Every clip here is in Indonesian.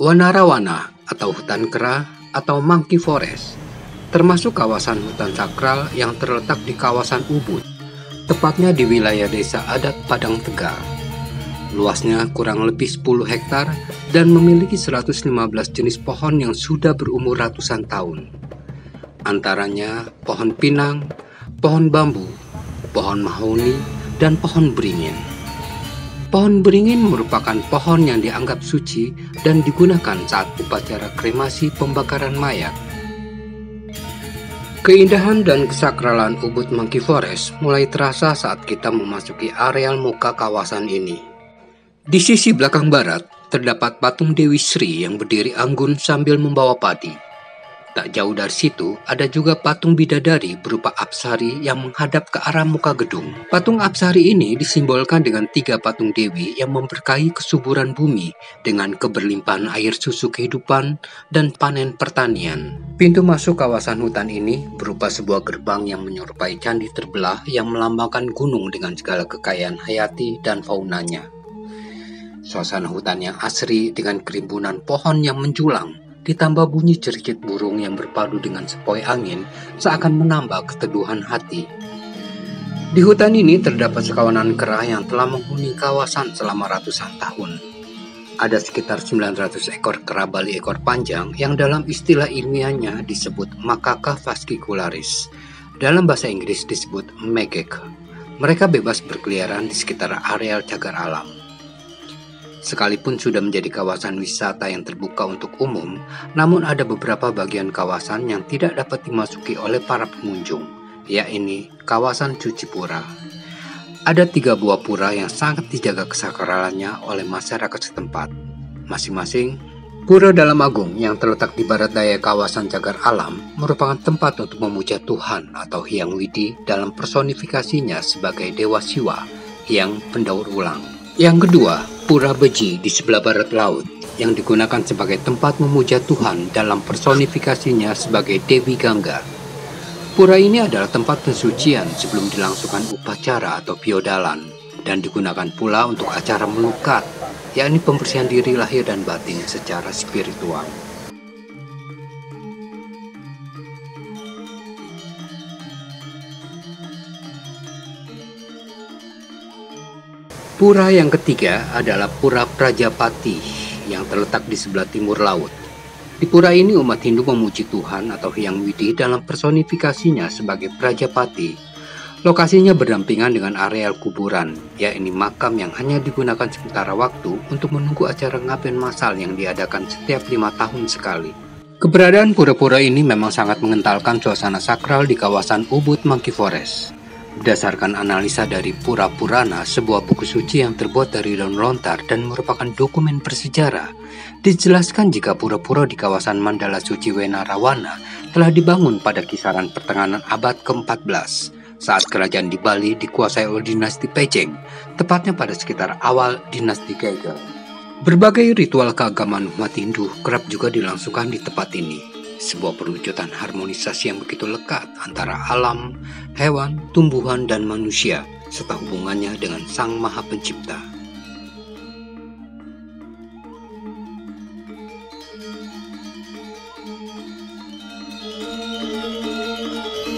Wanarawana atau hutan kera atau Monkey Forest termasuk kawasan hutan sakral yang terletak di kawasan Ubud, tepatnya di wilayah desa adat Padang Tegal. Luasnya kurang lebih 10 hektar dan memiliki 115 jenis pohon yang sudah berumur ratusan tahun. Antaranya pohon pinang, pohon bambu, pohon mahoni, dan pohon beringin. Pohon beringin merupakan pohon yang dianggap suci dan digunakan saat upacara kremasi pembakaran mayat. Keindahan dan kesakralan Ubud Monkey Forest mulai terasa saat kita memasuki areal muka kawasan ini. Di sisi belakang barat, terdapat patung Dewi Sri yang berdiri anggun sambil membawa padi. Tak jauh dari situ, ada juga patung bidadari berupa apsari yang menghadap ke arah muka gedung. Patung apsari ini disimbolkan dengan 3 patung dewi yang memberkahi kesuburan bumi dengan keberlimpahan air susu kehidupan dan panen pertanian. Pintu masuk kawasan hutan ini berupa sebuah gerbang yang menyerupai candi terbelah yang melambangkan gunung dengan segala kekayaan hayati dan faunanya. Suasana hutan yang asri dengan kerimbunan pohon yang menjulang, ditambah bunyi cercit burung yang berpadu dengan sepoi angin seakan menambah keteduhan hati. Di hutan ini terdapat sekawanan kera yang telah menghuni kawasan selama ratusan tahun. Ada sekitar 900 ekor kera Bali ekor panjang yang dalam istilah ilmiahnya disebut Macaca fascicularis. Dalam bahasa Inggris disebut magek. Mereka bebas berkeliaran di sekitar areal cagar alam. Sekalipun sudah menjadi kawasan wisata yang terbuka untuk umum, namun ada beberapa bagian kawasan yang tidak dapat dimasuki oleh para pengunjung, yaitu kawasan Cuci Pura. Ada 3 buah pura yang sangat dijaga kesakralannya oleh masyarakat setempat. Masing-masing, Pura Dalam Agung yang terletak di barat daya kawasan cagar alam merupakan tempat untuk memuja Tuhan atau Hyang Widi dalam personifikasinya sebagai Dewa Siwa, Hyang Pendaur Ulang. Yang kedua, Pura Beji di sebelah barat laut yang digunakan sebagai tempat memuja Tuhan dalam personifikasinya sebagai Dewi Gangga. Pura ini adalah tempat pensucian sebelum dilangsungkan upacara atau piodalan dan digunakan pula untuk acara melukat, yakni pembersihan diri lahir dan batin secara spiritual. Pura yang ketiga adalah Pura Prajapati yang terletak di sebelah timur laut. Di pura ini umat Hindu memuji Tuhan atau Hyang Widi dalam personifikasinya sebagai Prajapati. Lokasinya berdampingan dengan areal kuburan, yakni makam yang hanya digunakan sementara waktu untuk menunggu acara ngaben massal yang diadakan setiap 5 tahun sekali. Keberadaan pura-pura ini memang sangat mengentalkan suasana sakral di kawasan Ubud Monkey Forest. Berdasarkan analisa dari Pura Purana, sebuah buku suci yang terbuat dari daun lontar dan merupakan dokumen bersejarah, dijelaskan jika pura-pura di kawasan Mandala Suci Wenarawana telah dibangun pada kisaran pertengahan abad ke-14 saat kerajaan di Bali dikuasai oleh dinasti Pejeng, tepatnya pada sekitar awal dinasti Gegel. Berbagai ritual keagamaan umat Hindu kerap juga dilangsungkan di tempat ini, sebuah perwujudan harmonisasi yang begitu lekat antara alam, hewan, tumbuhan, dan manusia, serta hubungannya dengan Sang Maha Pencipta.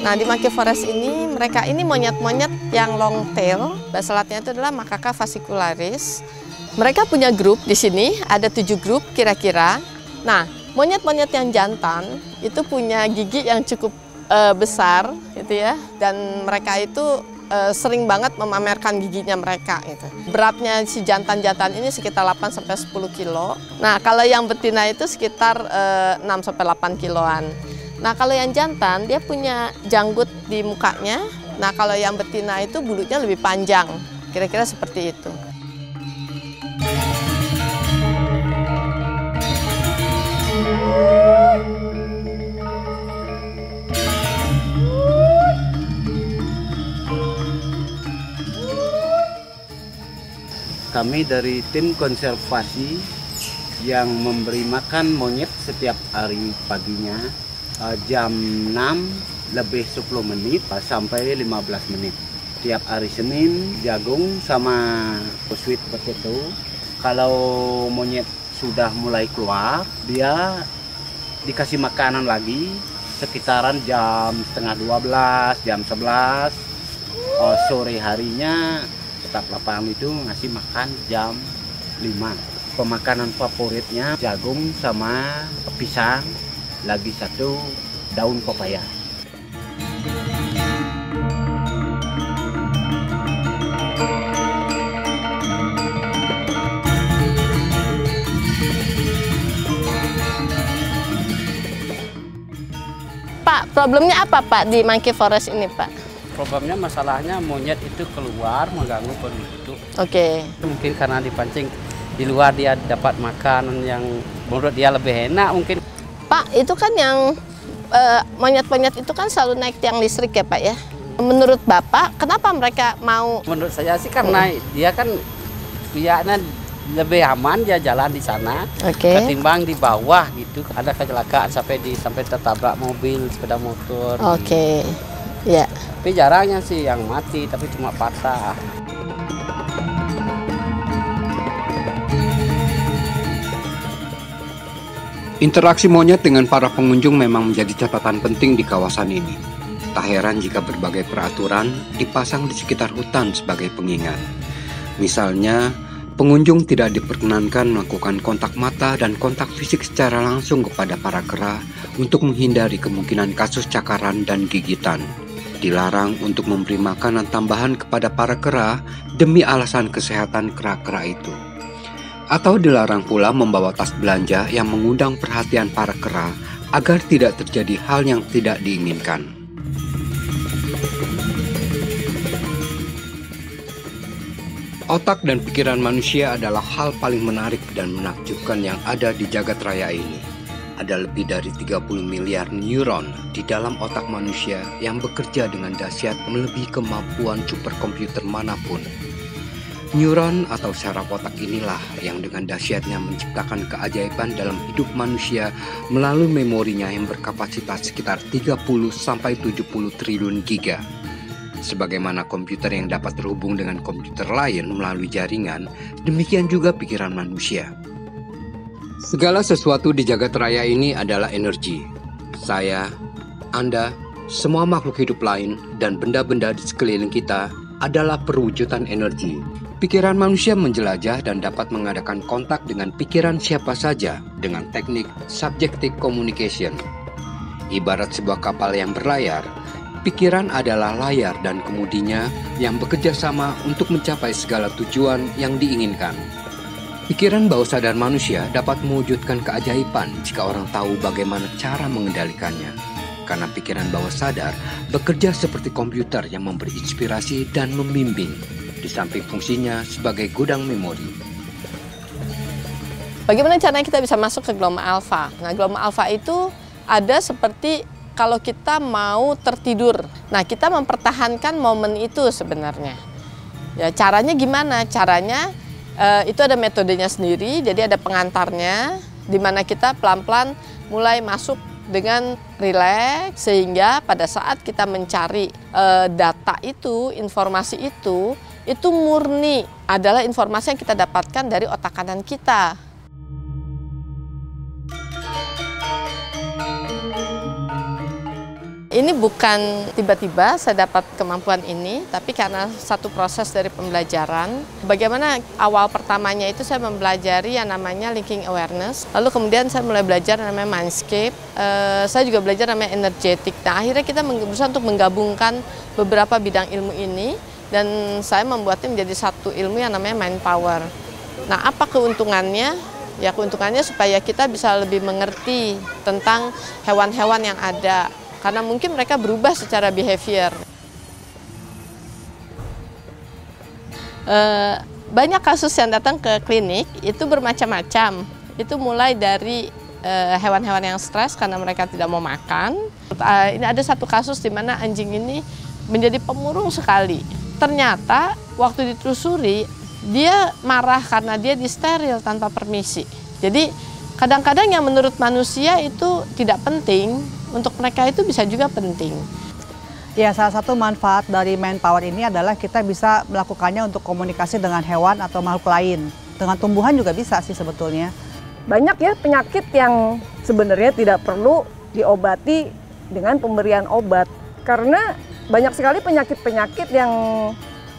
Nah, di Monkey Forest ini, mereka ini monyet-monyet yang long tail. Bahasa Latinnya itu adalah Macaca fascicularis. Mereka punya grup di sini, ada 7 grup kira-kira. Nah, monyet-monyet yang jantan itu punya gigi yang cukup besar, gitu ya. Dan mereka itu sering banget memamerkan giginya mereka. Gitu. Beratnya si jantan-jantan ini sekitar 8-10 kilo. Nah, kalau yang betina itu sekitar 6-8 kiloan. Nah, kalau yang jantan, dia punya janggut di mukanya. Nah, kalau yang betina itu bulunya lebih panjang. Kira-kira seperti itu. Kami dari tim konservasi yang memberi makan monyet setiap hari paginya. Jam 6 lebih 10 menit sampai 15 menit. Tiap hari Senin jagung sama sweet potato. Kalau monyet sudah mulai keluar, dia dikasih makanan lagi sekitaran jam setengah 12, jam 11. Sore harinya tetap lapangan itu ngasih makan jam 5. Pemakanan favoritnya jagung sama pisang. Lagi satu daun pepaya. Pak, problemnya apa Pak di Monkey Forest ini Pak? Problemnya masalahnya monyet itu keluar mengganggu penduduk. Oke. Mungkin karena dipancing di luar dia dapat makanan yang menurut dia lebih enak mungkin. Pak, itu kan yang monyet-monyet itu kan selalu naik tiang listrik ya Pak ya? Menurut Bapak, kenapa mereka mau? Menurut saya sih karena dia kan biarnya lebih aman dia jalan di sana ketimbang di bawah gitu. Ada kecelakaan sampai tertabrak mobil, sepeda motor. Oke, ya. Tapi jarangnya sih yang mati, tapi cuma patah. Interaksi monyet dengan para pengunjung memang menjadi catatan penting di kawasan ini. Tak heran jika berbagai peraturan dipasang di sekitar hutan sebagai pengingat. Misalnya, pengunjung tidak diperkenankan melakukan kontak mata dan kontak fisik secara langsung kepada para kera untuk menghindari kemungkinan kasus cakaran dan gigitan. Dilarang untuk memberi makanan tambahan kepada para kera demi alasan kesehatan kera-kera itu. Atau dilarang pula membawa tas belanja yang mengundang perhatian para kera agar tidak terjadi hal yang tidak diinginkan. Otak dan pikiran manusia adalah hal paling menarik dan menakjubkan yang ada di jagat raya ini. Ada lebih dari 30 miliar neuron di dalam otak manusia yang bekerja dengan dahsyat melebihi kemampuan superkomputer manapun. Neuron atau saraf otak inilah yang dengan dahsyatnya menciptakan keajaiban dalam hidup manusia melalui memorinya yang berkapasitas sekitar 30-70 triliun giga. Sebagaimana komputer yang dapat terhubung dengan komputer lain melalui jaringan, demikian juga pikiran manusia. Segala sesuatu di jagat raya ini adalah energi. Saya, Anda, semua makhluk hidup lain, dan benda-benda di sekeliling kita adalah perwujudan energi. Pikiran manusia menjelajah dan dapat mengadakan kontak dengan pikiran siapa saja dengan teknik subjective communication. Ibarat sebuah kapal yang berlayar, pikiran adalah layar dan kemudinya yang bekerja sama untuk mencapai segala tujuan yang diinginkan. Pikiran bawah sadar manusia dapat mewujudkan keajaiban jika orang tahu bagaimana cara mengendalikannya. Karena pikiran bawah sadar bekerja seperti komputer yang memberi inspirasi dan membimbing, di samping fungsinya sebagai gudang memori. Bagaimana caranya kita bisa masuk ke gelombang alfa? Nah, gelombang alfa itu ada seperti kalau kita mau tertidur. Nah, kita mempertahankan momen itu sebenarnya. Ya, caranya gimana? Caranya itu ada metodenya sendiri, jadi ada pengantarnya, di mana kita pelan-pelan mulai masuk dengan rileks, sehingga pada saat kita mencari data itu, informasi itu murni adalah informasi yang kita dapatkan dari otak kanan kita. Ini bukan tiba-tiba saya dapat kemampuan ini, tapi karena satu proses dari pembelajaran. Bagaimana awal pertamanya itu saya mempelajari yang namanya linking awareness, lalu kemudian saya mulai belajar yang namanya mindscape, saya juga belajar namanya energetic. Nah, akhirnya kita berusaha untuk menggabungkan beberapa bidang ilmu ini, dan saya membuatnya menjadi satu ilmu yang namanya mind power. Nah, apa keuntungannya? Ya, keuntungannya supaya kita bisa lebih mengerti tentang hewan-hewan yang ada. Karena mungkin mereka berubah secara behavior. Banyak kasus yang datang ke klinik itu bermacam-macam. Itu mulai dari hewan-hewan yang stres karena mereka tidak mau makan. Ini ada satu kasus di mana anjing ini menjadi pemurung sekali. Ternyata waktu ditelusuri dia marah karena dia disteril tanpa permisi. Jadi kadang-kadang yang menurut manusia itu tidak penting, untuk mereka itu bisa juga penting. Ya, salah satu manfaat dari mind power ini adalah kita bisa melakukannya untuk komunikasi dengan hewan atau makhluk lain. Dengan tumbuhan juga bisa sih sebetulnya. Banyak ya penyakit yang sebenarnya tidak perlu diobati dengan pemberian obat. Karena banyak sekali penyakit-penyakit yang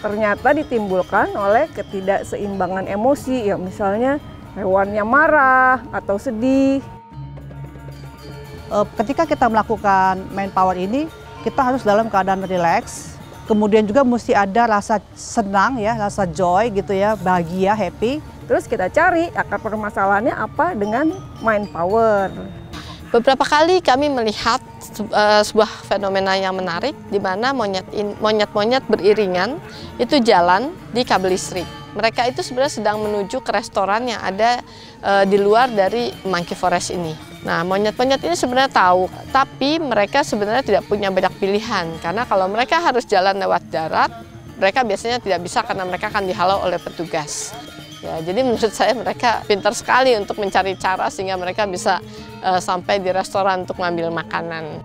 ternyata ditimbulkan oleh ketidakseimbangan emosi. Ya, misalnya hewannya marah atau sedih. Ketika kita melakukan mind power ini, kita harus dalam keadaan rileks. Kemudian juga mesti ada rasa senang ya, rasa joy gitu ya, bahagia, happy. Terus kita cari akar permasalahannya apa dengan mind power. Beberapa kali kami melihat sebuah fenomena yang menarik, di mana monyet-monyet beriringan itu jalan di kabel listrik. Mereka itu sebenarnya sedang menuju ke restoran yang ada di luar dari Monkey Forest ini. Nah, monyet-monyet ini sebenarnya tahu, tapi mereka sebenarnya tidak punya banyak pilihan. Karena kalau mereka harus jalan lewat darat, mereka biasanya tidak bisa karena mereka akan dihalau oleh petugas. Ya, jadi menurut saya mereka pintar sekali untuk mencari cara sehingga mereka bisa sampai di restoran untuk mengambil makanan.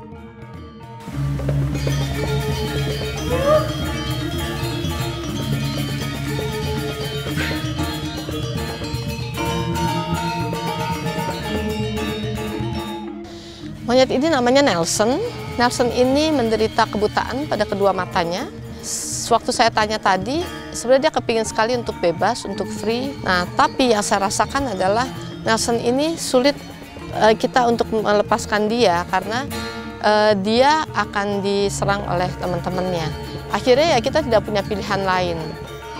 Monyet ini namanya Nelson. Nelson ini menderita kebutaan pada kedua matanya. Waktu saya tanya tadi, sebenarnya dia kepingin sekali untuk bebas, untuk free. Nah, tapi yang saya rasakan adalah Nelson ini sulit kita untuk melepaskan dia karena dia akan diserang oleh teman-temannya. Akhirnya ya kita tidak punya pilihan lain.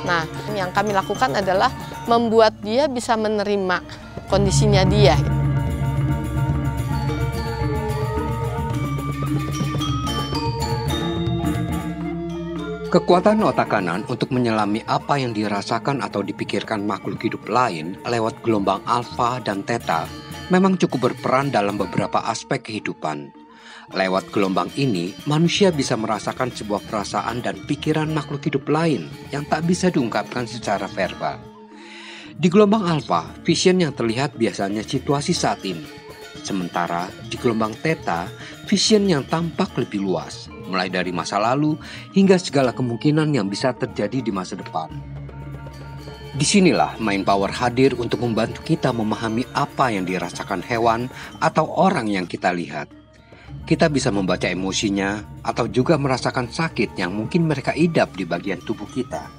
Nah, yang kami lakukan adalah membuat dia bisa menerima kondisinya dia. Kekuatan otak kanan untuk menyelami apa yang dirasakan atau dipikirkan makhluk hidup lain lewat gelombang alfa dan theta memang cukup berperan dalam beberapa aspek kehidupan. Lewat gelombang ini, manusia bisa merasakan sebuah perasaan dan pikiran makhluk hidup lain yang tak bisa diungkapkan secara verbal. Di gelombang alfa, vision yang terlihat biasanya situasi saat ini. Sementara di gelombang theta, vision yang tampak lebih luas, mulai dari masa lalu hingga segala kemungkinan yang bisa terjadi di masa depan. Disinilah mind power hadir untuk membantu kita memahami apa yang dirasakan hewan atau orang yang kita lihat. Kita bisa membaca emosinya atau juga merasakan sakit yang mungkin mereka idap di bagian tubuh kita.